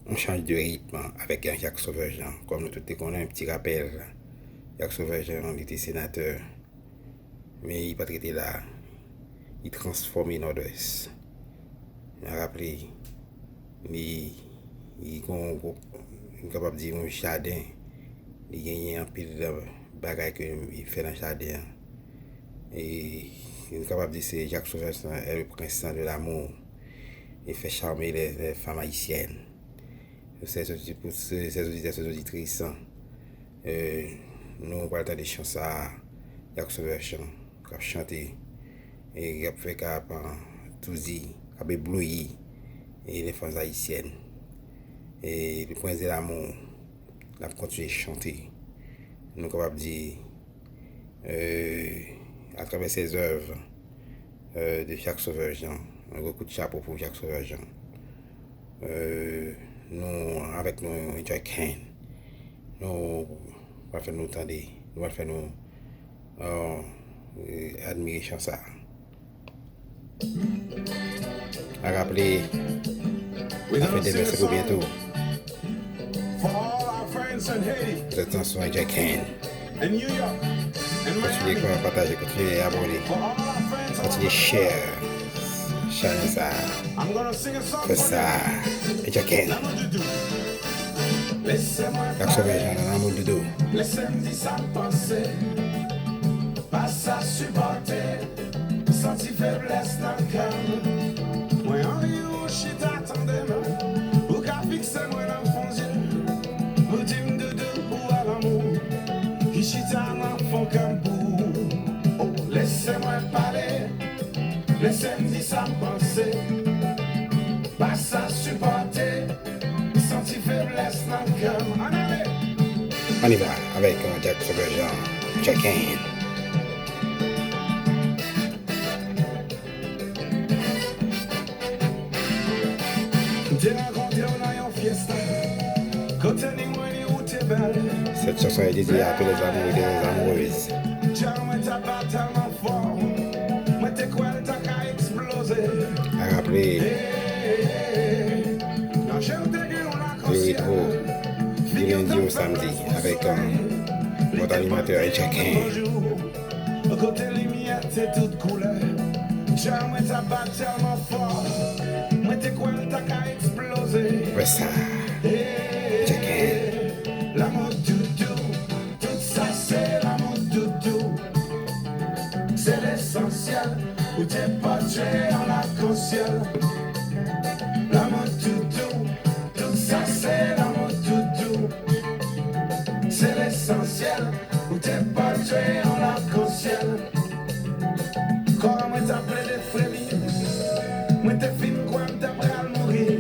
on change de rythme avec Jacques Sauveur-Jean. Comme nous tous connaissons, un petit rappel, Jacques Sauveur-Jean était sénateur, mais il n'a pas traité là, il transformé Nord-Ouest. Il a rappelé, il est capable de dire un jardin, il gagne un pile de bagages qu'il fait dans le jardin. Et il est capable de dire que Jacques Sauveur-Jean est le prince de l'amour. Il fait charmer les femmes haïtiennes. Ces auditeurs, ces auditrices, nous on parle de chansons, Jacques Sauveur-Jean, qui a chanté, et qui a fait tout dit, qui a ébloui les femmes haïtiennes. Et le prince de l'amour, il a continué à chanter. Nous sommes capables de dire, à travers ses œuvres de Jacques Sauveur-Jean, un gros coup de chapeau pour Jacques Sauveur-Jean. Nous, avec nous, Enjoy Ken, nous allons faire nous entendre, nous allons faire nous admirer chanson. À rappeler, à faire des merci pour bientôt. Vous êtes sur Enjoy Ken. Continuez à partager, continuez à abonner, continuez à share. Ça, fais ça, et Enjoy Ken. Jacques Sauveur-Jean dans l'amour de dos. Laissez-moi ça penser, pas ça supporter, senti faiblesse dans le cœur. Moi en rien, je t'attendais, ou qu'à fixer moi dans le fond Dieu. Vous dites de deux ou à l'amour, qui chita dans le fond comme vous. Oh, laissez-moi parler, laissez-moi ça penser, pas ça supporter, senti faiblesse dans le cœur. On y va avec Jacques Sauveur-Jean, Enjoy Ken. Cette chanson est dédiée à tous les amoureux et les amoureuses. À rappeler, le rétro du lundi au samedi avec votre animateur Enjoy Ken. Côté lumière, c'est toute couleur. Jamais ta batte tellement fort. Moi, t'es quoi, t'as qu'à exploser. Ouais, ça, Enjoy Ken. L'amour doudou, tout ça c'est l'amour doudou. C'est l'essentiel, où t'es pas en l'arc-en-ciel. L'amour doudou, tout ça c'est l'amour doudou. C'est l'essentiel, où t'es pas en l'arc-en-ciel. Quand moi t'appelais des frémis, moi t'es fin quoi m't'as prêt à mourir.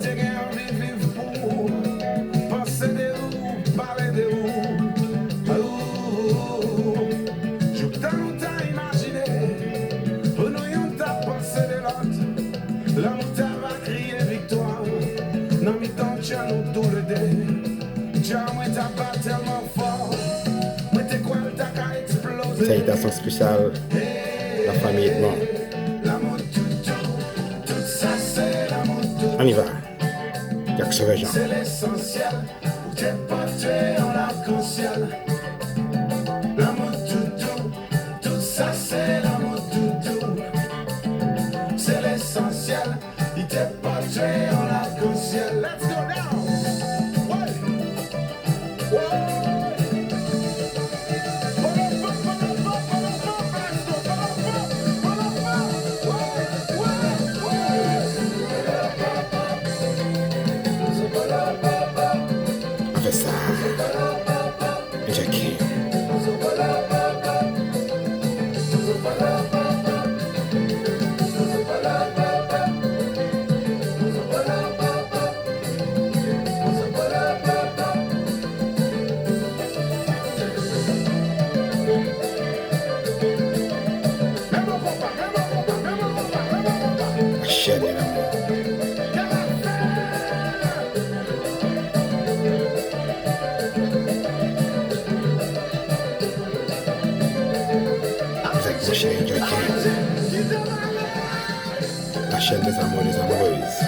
T'es gain envie de vivre pour penser de où, parler de où. Je t'as imaginé, pour nous y'on t'a pensé de l'autre. L'amour t'a va crier victoire, non mais tant que nous tout le dé. Tiens moi t'as pas tellement fort. Salutations spéciales, la famille Edmond. On y va, Jacques Sauveur-Jean. C'est l'essentiel, où t'es pas en l'arc-en-ciel. L'amour doudou, tout ça c'est l'amour doudou. C'est l'essentiel, il t'est pas en l'arc-en-ciel. Let's go now! chaîne des amours et des amoureuses.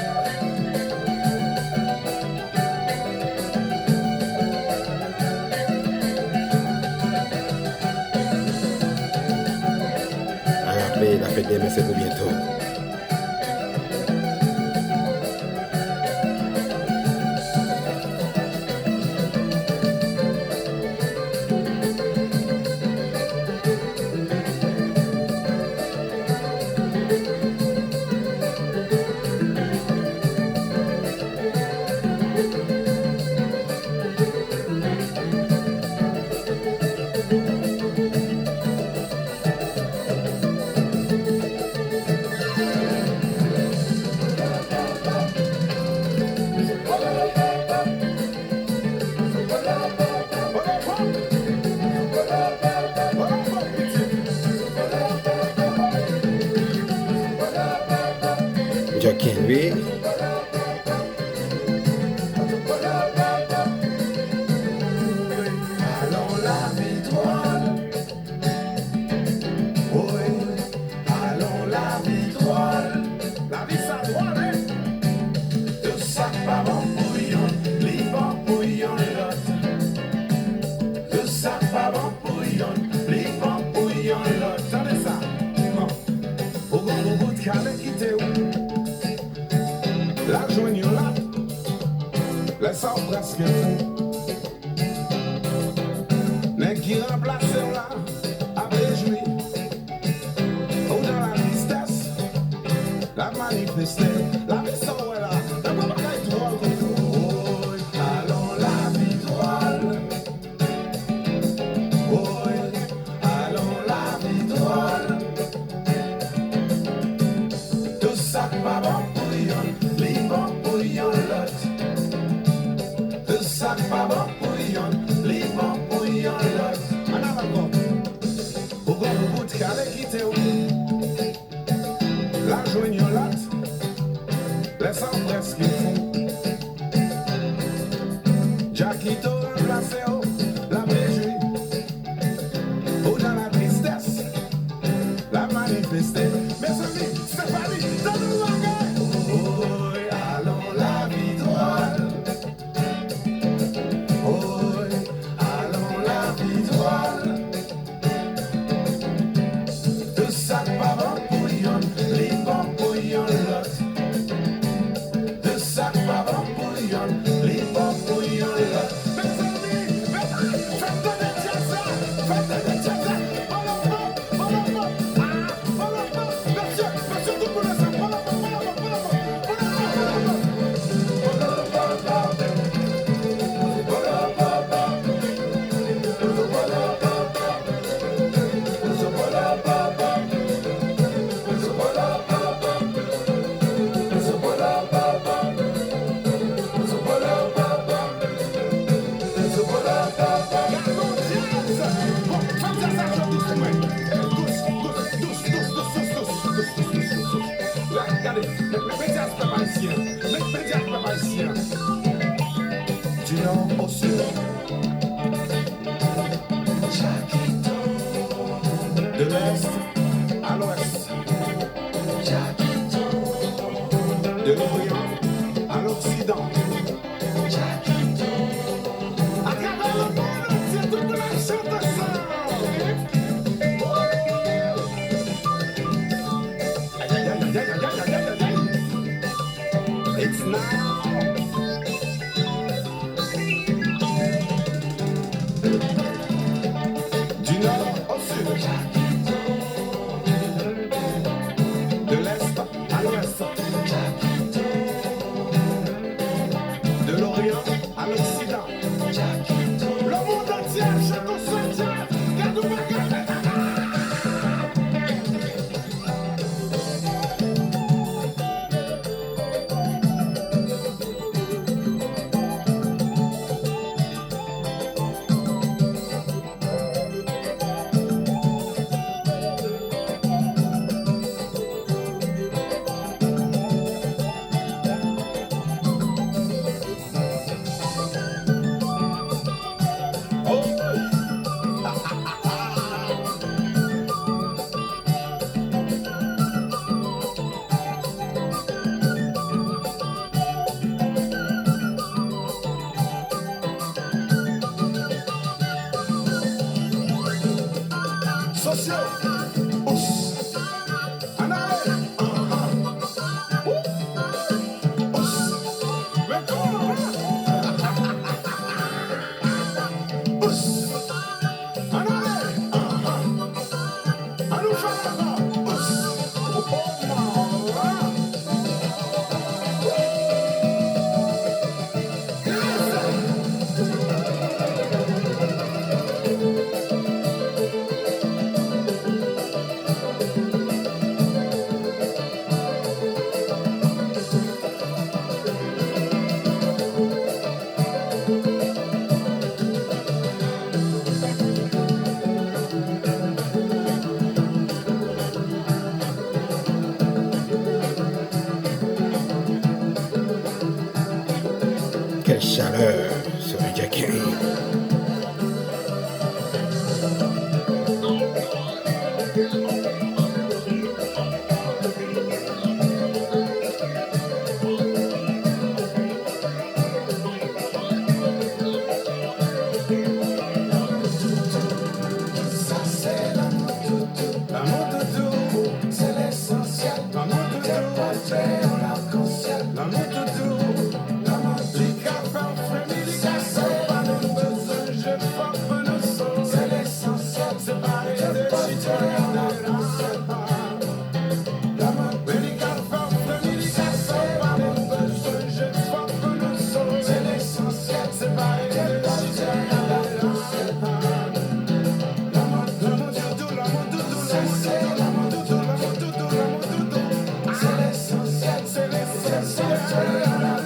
À rappeler, la fête des mères, c'est pour bientôt. Jack Henry. Allons la vie drôle. Oui, allons la vie drôle. La vie ça drôle, hein? De ça pas bon bouillon, les bons bouillons l'autre. De ça pas bon bouillon, les bons bouillons l'autre. Attendez ça. Au bout de calais qui t'est où? La joigne là, laisse en presque fou. N'est qui remplace là, avec lui. Ou dans la tristesse, la manifester. La vie sans ouais là, la papa est drôle comme tout. Oui, allons la vie drôle. Oui, allons la vie drôle. Tout ça pas bon bouillon, les bons bouillons l'autre. Tout ça pas bon bouillon, les bons bouillons l'autre. En avant, au bout de calais qui t'est où? La joigne l'autre, laisse en presque fou. Jackito remplacé au, la réjouit. Ou dans la tristesse, la manifester. Mes amis, c'est pas lui, donne-nous la gueule. Oui, allons la vie drôle. Oui, allons la vie drôle. Tout ça pas bon bouillon, les bons bouillons l'autre. Tout ça pas bon bouillon, les bons bouillons l'autre. Mes amis, faites de jazz, faites de jazz. Monsieur, tout le monde est de l'Est à l'Ouest, de l'Orient à l'Occident, à travers le monde entier, toute la chante ça. It's now. Du nord au sud, de l'est à l'ouest, de l'Orient à l'Occident, le monde entier, chaque océan, regarde-nous pas. chaleur sur le Jackie. Ça c'est l'amour doudou. L'amour doudou, c'est l'essentiel. L'amour doudou, portrait en arc-en-ciel. L'amour doudou, l'amour du café, famille, ça c'est pas nos besoins, je forme nos sons. C'est l'essentiel, c'est pareil de portrait en arc-en-ciel. L'amour du café, famille, ça c'est pas nos besoins, je forme nos sons. C'est l'essentiel, c'est pareil de portrait en arc-en-ciel. C'est l'essentiel, c'est l'essentiel.